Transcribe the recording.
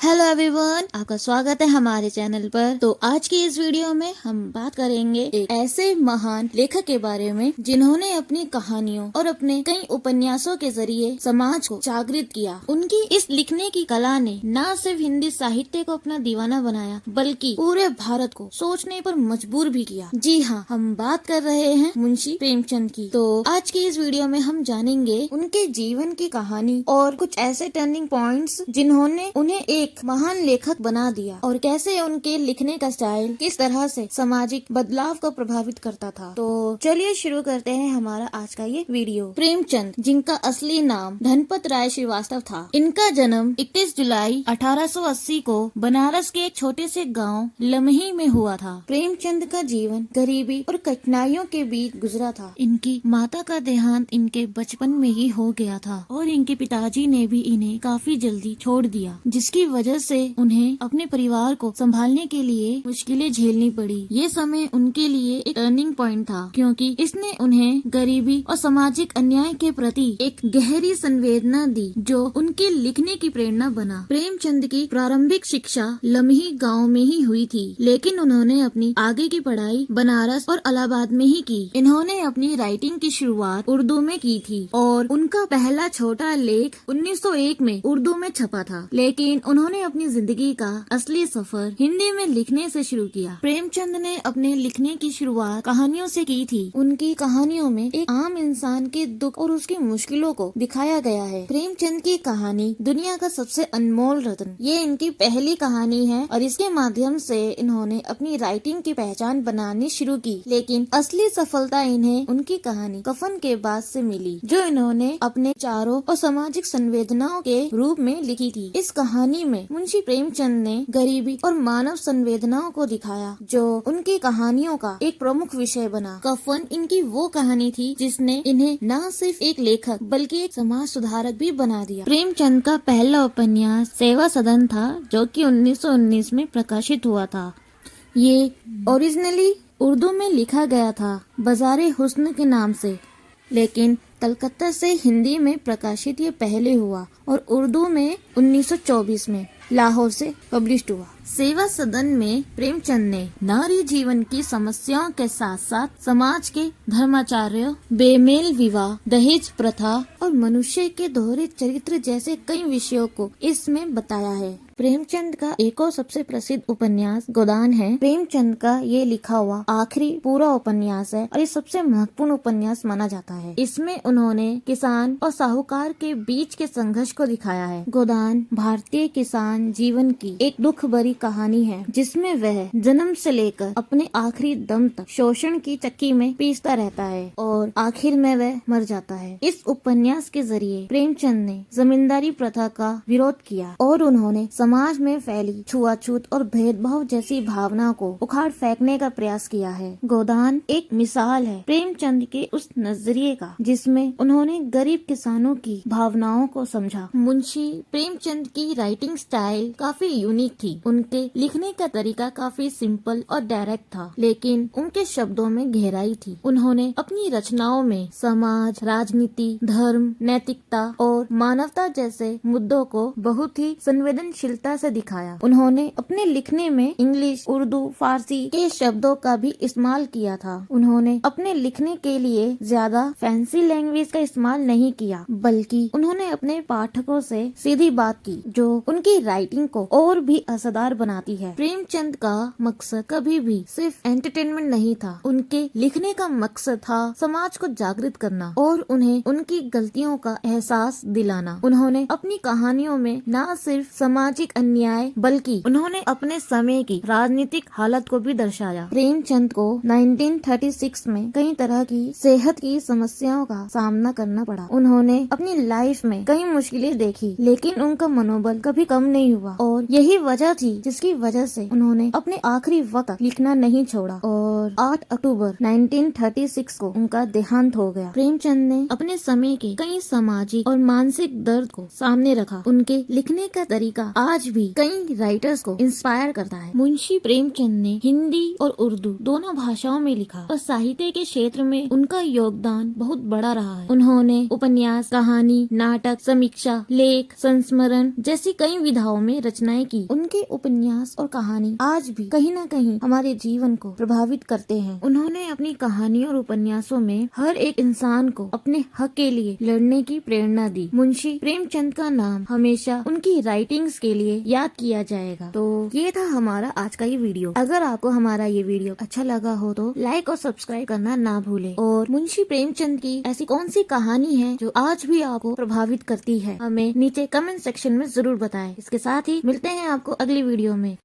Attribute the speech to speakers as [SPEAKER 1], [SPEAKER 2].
[SPEAKER 1] Hello everyone, आपका स्वागत है हमारे चैनल पर। तो आज की इस वीडियो में हम बात करेंगे एक ऐसे महान लेखक के बारे में जिन्होंने अपनी कहानियों और अपने कई उपन्यासों के जरिए समाज को जागृत किया। उनकी इस लिखने की कला ने न सिर्फ हिंदी साहित्य को अपना दीवाना बनाया बल्कि पूरे भारत को सोचने पर मजबूर भी किया। जी हाँ, हम बात कर रहे हैं मुंशी प्रेमचंद की। तो आज की इस वीडियो में हम जानेंगे उनके जीवन की कहानी और कुछ ऐसे टर्निंग पॉइंट्स जिन्होंने उन्हें एक महान लेखक बना दिया और कैसे उनके लिखने का स्टाइल किस तरह से सामाजिक बदलाव को प्रभावित करता था। तो चलिए शुरू करते हैं हमारा आज का ये वीडियो। प्रेमचंद, जिनका असली नाम धनपत राय श्रीवास्तव था, इनका जन्म 21 जुलाई 1880 को बनारस के एक छोटे से गांव लमही में हुआ था। प्रेमचंद का जीवन गरीबी और कठिनाइयों के बीच गुजरा था। इनकी माता का देहांत इनके बचपन में ही हो गया था और इनके पिताजी ने भी इन्हें काफी जल्दी छोड़ दिया, जिसकी वजह से उन्हें अपने परिवार को संभालने के लिए मुश्किलें झेलनी पड़ी। ये समय उनके लिए एक टर्निंग पॉइंट था, क्योंकि इसने उन्हें गरीबी और सामाजिक अन्याय के प्रति एक गहरी संवेदना दी, जो उनके लिखने की प्रेरणा बना। प्रेमचंद की प्रारंभिक शिक्षा लमही गांव में ही हुई थी, लेकिन उन्होंने अपनी आगे की पढ़ाई बनारस और इलाहाबाद में ही की। इन्होंने अपनी राइटिंग की शुरुआत उर्दू में की थी और उनका पहला छोटा लेख 1901 में उर्दू में छपा था, लेकिन उन्होंने अपनी जिंदगी का असली सफर हिंदी में लिखने से शुरू किया। प्रेमचंद ने अपने लिखने की शुरुआत कहानियों से की थी। उनकी कहानियों में एक आम इंसान के दुख और उसकी मुश्किलों को दिखाया गया है। प्रेमचंद की कहानी दुनिया का सबसे अनमोल रत्न, ये इनकी पहली कहानी है और इसके माध्यम से इन्होंने अपनी राइटिंग की पहचान बनानी शुरू की। लेकिन असली सफलता इन्हें उनकी कहानी कफन के बाद से मिली, जो इन्होंने अपने चारों और सामाजिक संवेदनाओं के रूप में लिखी थी। इस कहानी में मुंशी प्रेमचंद ने गरीबी और मानव संवेदनाओं को दिखाया, जो उनकी कहानियों का एक प्रमुख विषय बना। कफन इनकी वो कहानी थी जिसने इन्हें न सिर्फ एक लेखक बल्कि एक समाज सुधारक भी बना दिया। प्रेमचंद का पहला उपन्यास सेवा सदन था, जो कि 1919 में प्रकाशित हुआ था। ये ओरिजिनली उर्दू में लिखा गया था, बाज़ारे हुस्न के नाम से, लेकिन कलकत्ता से हिंदी में प्रकाशित ये पहले हुआ और उर्दू में 1924 में लाहौर से पब्लिश्ड हुआ। सेवा सदन में प्रेमचंद ने नारी जीवन की समस्याओं के साथ साथ समाज के धर्माचार्यों, बेमेल विवाह, दहेज प्रथा और मनुष्य के दोहरे चरित्र जैसे कई विषयों को इसमें बताया है। प्रेमचंद का एक और सबसे प्रसिद्ध उपन्यास गोदान है। प्रेमचंद का ये लिखा हुआ आखिरी पूरा उपन्यास है और ये सबसे महत्वपूर्ण उपन्यास माना जाता है। इसमें उन्होंने किसान और साहूकार के बीच के संघर्ष को दिखाया है। गोदान भारतीय किसान जीवन की एक दुख भरी कहानी है, जिसमें वह जन्म से लेकर अपने आखिरी दम तक शोषण की चक्की में पीसता रहता है और आखिर में वह मर जाता है। इस उपन्यास के जरिए प्रेमचंद ने जमींदारी प्रथा का विरोध किया और उन्होंने समाज में फैली छुआछूत और भेदभाव जैसी भावना को उखाड़ फेंकने का प्रयास किया है। गोदान एक मिसाल है प्रेमचंद के उस नजरिए का, जिसमें उन्होंने गरीब किसानों की भावनाओं को समझा। मुंशी प्रेमचंद की राइटिंग स्टाइल काफी यूनिक थी। उनके लिखने का तरीका काफी सिंपल और डायरेक्ट था, लेकिन उनके शब्दों में गहराई थी। उन्होंने अपनी रचनाओं में समाज, राजनीति, धर्म, नैतिकता और मानवता जैसे मुद्दों को बहुत ही संवेदनशीलता से दिखाया। उन्होंने अपने लिखने में इंग्लिश, उर्दू, फारसी के शब्दों का भी इस्तेमाल किया था। उन्होंने अपने लिखने के लिए ज्यादा फैंसी लैंग्वेज का इस्तेमाल नहीं किया, बल्कि उन्होंने अपने पाठकों से सीधी बात की, जो उनकी राइटिंग को और भी असरदार बनाती है। प्रेमचंद का मकसद कभी भी सिर्फ एंटरटेनमेंट नहीं था। उनके लिखने का मकसद था समाज को जागृत करना और उन्हें उनकी गलतियों का एहसास दिलाना। उन्होंने अपनी कहानियों में न सिर्फ सामाजिक अन्याय बल्कि उन्होंने अपने समय की राजनीतिक हालत को भी दर्शाया। प्रेमचंद को 1936 में कई तरह की सेहत की समस्याओं का सामना करना पड़ा। उन्होंने अपनी लाइफ में कई मुश्किलें देखी, लेकिन उनका मनोबल कभी कम नहीं हुआ और यही वजह थी जिसकी वजह से उन्होंने अपने आखिरी वक्त तक लिखना नहीं छोड़ा और 8 अक्टूबर 1936 को उनका देहांत हो गया। प्रेमचंद ने अपने समय के कई सामाजिक और मानसिक दर्द को सामने रखा। उनके लिखने का तरीका आज आज भी कई राइटर्स को इंस्पायर करता है। मुंशी प्रेमचंद ने हिंदी और उर्दू दोनों भाषाओं में लिखा और साहित्य के क्षेत्र में उनका योगदान बहुत बड़ा रहा है। उन्होंने उपन्यास, कहानी, नाटक, समीक्षा, लेख, संस्मरण जैसी कई विधाओं में रचनाएं की। उनके उपन्यास और कहानी आज भी कहीं न कहीं हमारे जीवन को प्रभावित करते हैं। उन्होंने अपनी कहानियों और उपन्यासों में हर एक इंसान को अपने हक के लिए लड़ने की प्रेरणा दी। मुंशी प्रेमचंद का नाम हमेशा उनकी राइटिंग्स के लिए याद किया जाएगा। तो ये था हमारा आज का ये वीडियो। अगर आपको हमारा ये वीडियो अच्छा लगा हो तो लाइक और सब्सक्राइब करना ना भूले। और मुंशी प्रेमचंद की ऐसी कौन सी कहानी है जो आज भी आपको प्रभावित करती है, हमें नीचे कमेंट सेक्शन में जरूर बताएं। इसके साथ ही मिलते हैं आपको अगली वीडियो में।